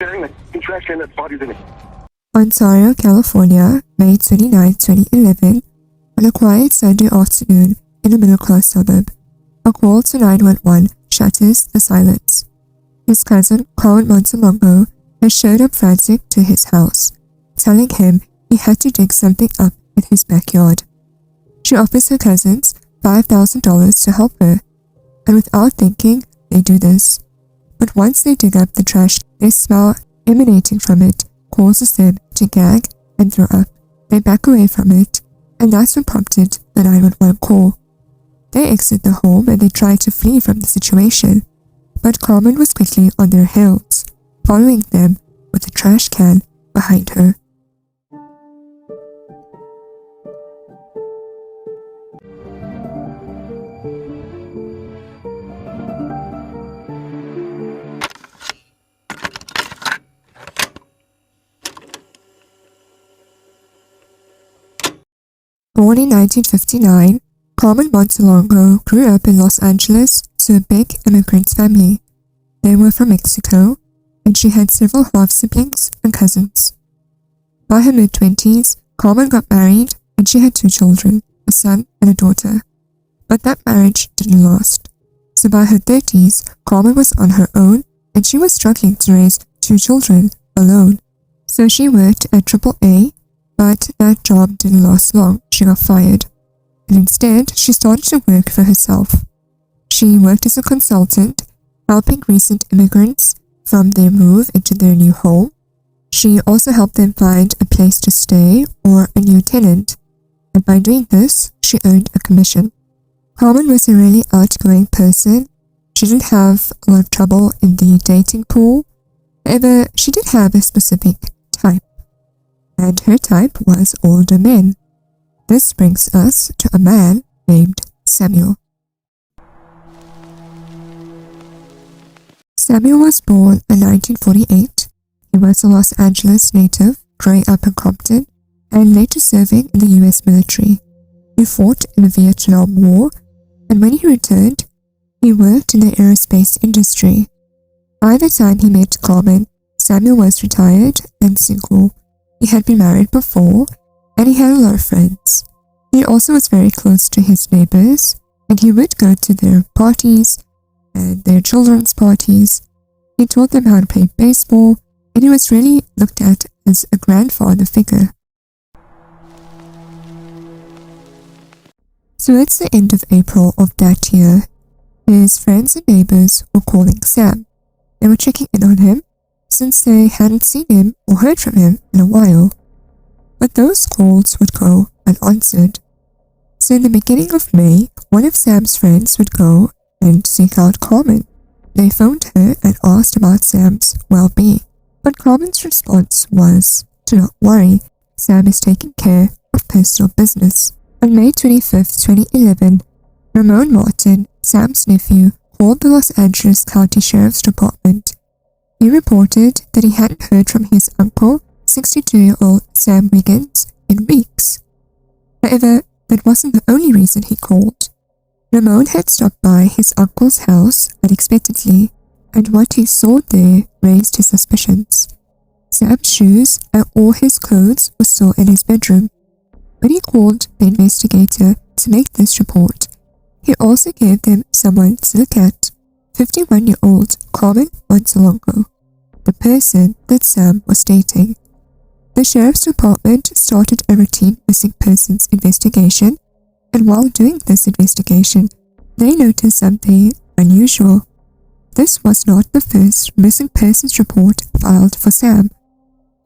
during the contraction of bodies in it. Ontario, California, May 29, 2011. On a quiet Sunday afternoon in a middle-class suburb, a call to 911 shatters the silence. His cousin, Carmen Montelongo, has showed up frantic to his house, telling him he had to dig something up in his backyard. She offers her cousins $5,000 to help her, and without thinking, they do this. But once they dig up the trash, their smell emanating from it causes them to gag and throw up. They back away from it, and that's what prompted the 911 call. They exit the home and they try to flee from the situation, but Carmen was quickly on their heels, following them with a trash can behind her. Born in 1959, Carmen Montelongo grew up in Los Angeles to a big immigrant family. They were from Mexico, and she had several half-siblings and cousins. By her mid-20s, Carmen got married and she had 2 children, a son and a daughter. But that marriage didn't last. So by her 30s, Carmen was on her own and she was struggling to raise 2 children alone. So she worked at AAA, but that job didn't last long. She got fired. And instead, she started to work for herself. She worked as a consultant, helping recent immigrants from their move into their new home. She also helped them find a place to stay or a new tenant. And by doing this, she earned a commission. Carmen was a really outgoing person. She didn't have a lot of trouble in the dating pool. However, she did have a specific type. And her type was older men. This brings us to a man named Samuel. Samuel was born in 1948. He was a Los Angeles native, growing up in Compton, and later serving in the US military. He fought in the Vietnam War, and when he returned, he worked in the aerospace industry. By the time he met Carmen, Samuel was retired and single. He had been married before, and he had a lot of friends. He also was very close to his neighbors, and he would go to their parties and their children's parties. He taught them how to play baseball, and he was really looked at as a grandfather figure. Towards the end of April of that year, his friends and neighbors were calling Sam. They were checking in on him, since they hadn't seen him or heard from him in a while. But those calls would go unanswered. So in the beginning of May, one of Sam's friends would go and seek out Carmen. They phoned her and asked about Sam's well-being. But Carmen's response was, "Do not worry, Sam is taking care of personal business." On May 25, 2011, Ramon Martin, Sam's nephew, called the Los Angeles County Sheriff's Department. He reported that he hadn't heard from his uncle, 62-year-old Sam Wiggins, in weeks. However, that wasn't the only reason he called. Ramon had stopped by his uncle's house unexpectedly, and what he saw there raised his suspicions. Sam's shoes and all his clothes were still in his bedroom. When he called the investigator to make this report, he also gave them someone to look at. 51-year-old Carmen Montelongo, the person that Sam was dating. The sheriff's department started a routine missing persons investigation, and while doing this investigation, they noticed something unusual. This was not the first missing persons report filed for Sam.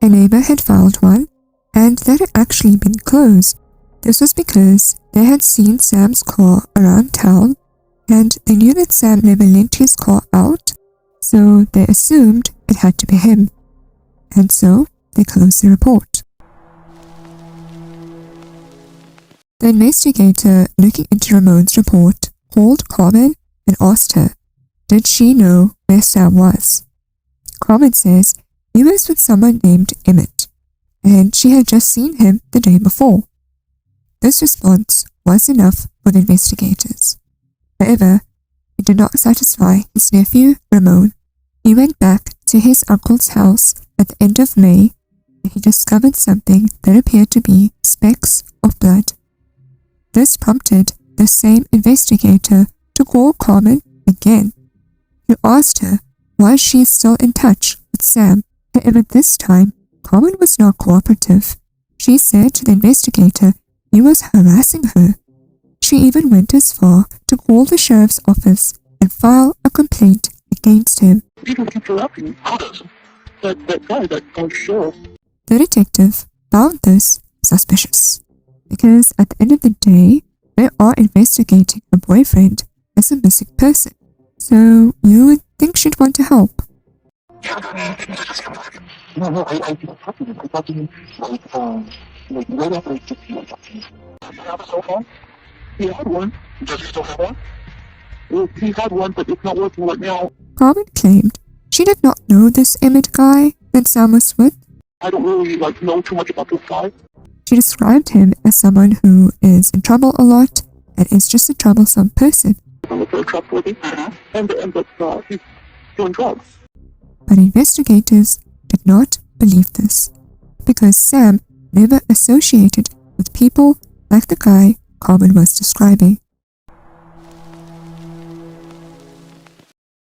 A neighbor had filed one, and that had actually been closed. This was because they had seen Sam's car around town, and they knew that Sam never lent his car out, so they assumed it had to be him. And so, they closed the report. The investigator looking into Ramon's report called Carmen and asked her, did she know where Sam was? Carmen says he was with someone named Emmett, and she had just seen him the day before. This response was enough for the investigators. However, it did not satisfy his nephew, Ramon. He went back to his uncle's house at the end of May, he discovered something that appeared to be specks of blood. This prompted the same investigator to call Carmen again. He asked her why she is still in touch with Sam. However, this time, Carmen was not cooperative. She said to the investigator he was harassing her. She even went as far to call the sheriff's office and file a complaint against him. People keep harassing others. That guy, that sheriff. The detective found this suspicious because at the end of the day, they are investigating her boyfriend as a missing person. So you would think she'd want to help. No, I talked to him. I talked to him like right after I took you. I talked to him. Does he have a cell phone? He had one. Does he still have one? Well, he had one, but it's not working right now. Carmen claimed she did not know this Emmett guy that Sam was with. I don't really know too much about this guy. She described him as someone who is in trouble a lot and is just a troublesome person. I'm very trustworthy, and he's doing drugs. But investigators did not believe this because Sam never associated with people like the guy Carmen was describing.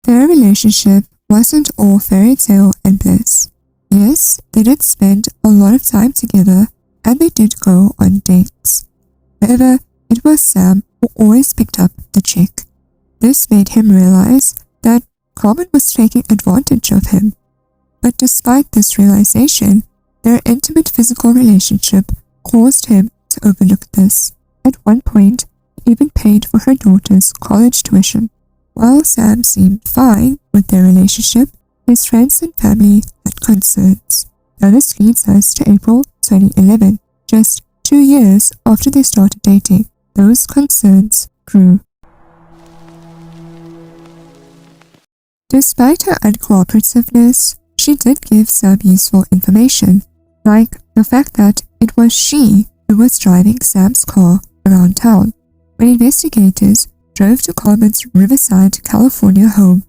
Their relationship wasn't all fairy tale and bliss. Yes, they did spend a lot of time together and they did go on dates. However, it was Sam who always picked up the check. This made him realize that Carmen was taking advantage of him. But despite this realization, their intimate physical relationship caused him to overlook this. At one point, he even paid for her daughter's college tuition. While Sam seemed fine with their relationship, his friends and family had concerns. Now this leads us to April 2011, just 2 years after they started dating. Those concerns grew. Despite her uncooperativeness, she did give some useful information, like the fact that it was she who was driving Sam's car around town. When investigators drove to Carmen's Riverside, California home,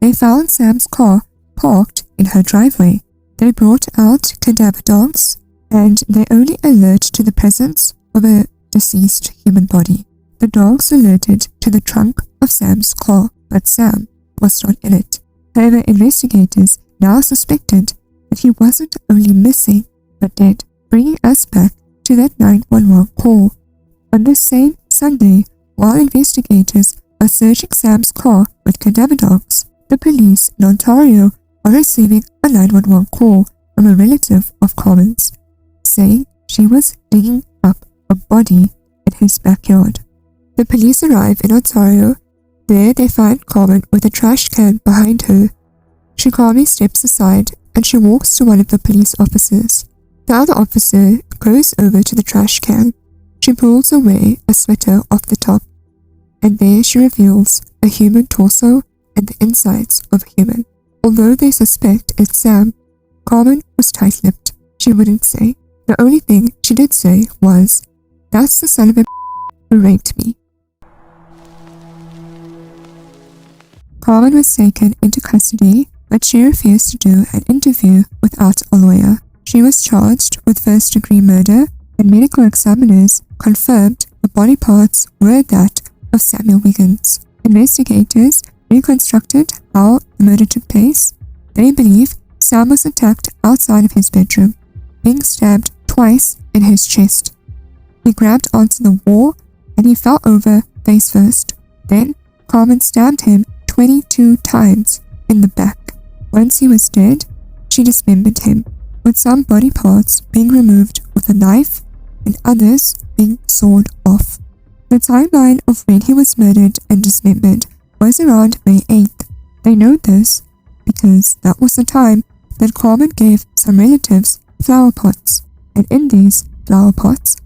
they found Sam's car parked in her driveway. They brought out cadaver dogs, and they only alert to the presence of a deceased human body. The dogs alerted to the trunk of Sam's car, but Sam was not in it. However, investigators now suspected that he wasn't only missing, but dead, bringing us back to that 911 call. On the same Sunday, while investigators are searching Sam's car with cadaver dogs, the police in Ontario are receiving a 911 call from a relative of Carmen's, saying she was digging up a body in his backyard. The police arrive in Ontario. There they find Carmen with a trash can behind her. She calmly steps aside and she walks to one of the police officers. The other officer goes over to the trash can. She pulls away a sweater off the top, and there she reveals a human torso and the insides of a human. Although they suspect it's Sam, Carmen was tight-lipped. She wouldn't say. The only thing she did say was, "That's the son of a who raped me." Carmen was taken into custody, but she refused to do an interview without a lawyer. She was charged with first-degree murder, and medical examiners confirmed the body parts were that of Samuel Wiggins. Investigators reconstructed how the murder took place. They believe Sam was attacked outside of his bedroom, being stabbed twice in his chest. He grabbed onto the wall and he fell over face first. Then Carmen stabbed him 22 times in the back. Once he was dead, she dismembered him, with some body parts being removed with a knife and others being sawed off. The timeline of when he was murdered and dismembered was around May 8th. They know this because that was the time that Carmen gave some relatives flower pots, and in these flower pots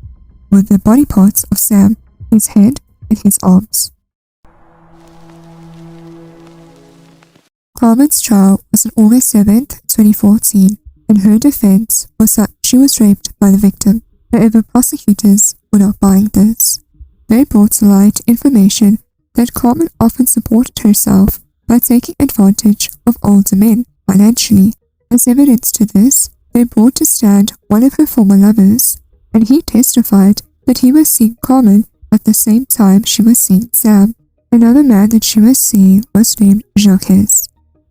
were the body parts of Sam, his head and his arms. Carmen's trial was on August 7th, 2014, and her defense was that she was raped by the victim. However, prosecutors were not buying this. They brought to light information that Carmen often supported herself by taking advantage of older men financially. As evidence to this, they brought to stand one of her former lovers, and he testified that he was seeing Carmen at the same time she was seeing Sam. Another man that she was seeing was named Jacques.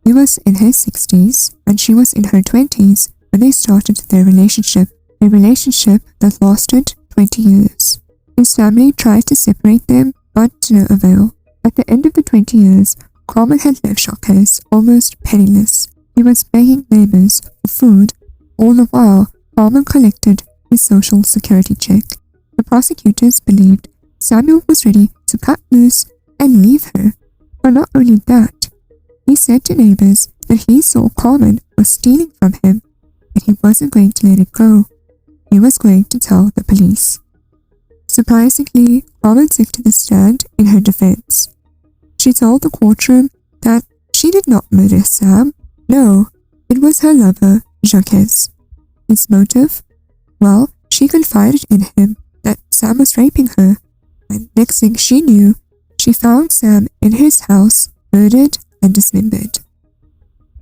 He was in his 60s and she was in her 20s when they started their relationship, a relationship that lasted 20 years. His family tried to separate them, but to no avail. At the end of the 20 years, Carmen had left Jacques almost penniless. He was begging neighbors for food. All the while, Carmen collected his social security check. The prosecutors believed Samuel was ready to cut loose and leave her. But not only that, he said to neighbors that he saw Carmen was stealing from him, and he wasn't going to let it go. He was going to tell the police. Surprisingly, Carmen took to the stand in her defense. She told the courtroom that she did not murder Sam. No, it was her lover, Jacques. His motive? Well, she confided in him that Sam was raping her, and next thing she knew, she found Sam in his house, murdered and dismembered.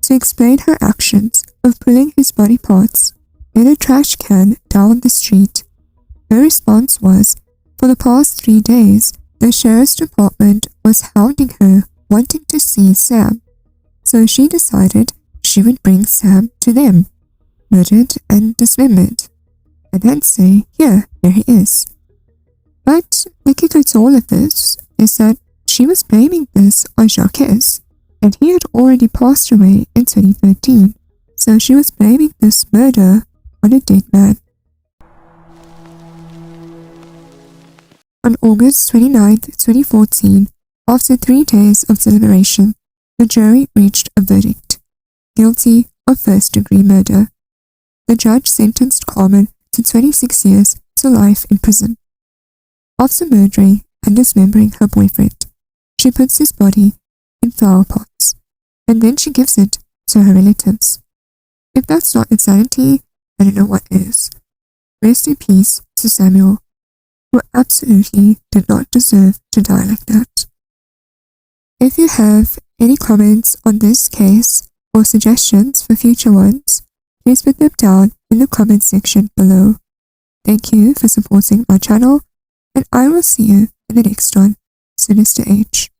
To explain her actions of pulling his body parts in a trash can down the street, her response was, for the past 3 days, the sheriff's department was hounding her, wanting to see Sam. So she decided she would bring Sam to them, murdered and dismembered, and then say, here he is. But the kicker to all of this is that she was blaming this on Jacques, and he had already passed away in 2013, so she was blaming this murder on a dead man. On August 29, 2014, after 3 days of deliberation, the jury reached a verdict: guilty of first-degree murder. The judge sentenced Carmen to 26 years to life in prison. After murdering and dismembering her boyfriend, she puts his body in flower pots, and then she gives it to her relatives. If that's not insanity, I don't know what is. Rest in peace to Samuel, who absolutely did not deserve to die like that. If you have any comments on this case or suggestions for future ones, please put them down in the comment section below. Thank you for supporting my channel, and I will see you in the next one. Sinister H.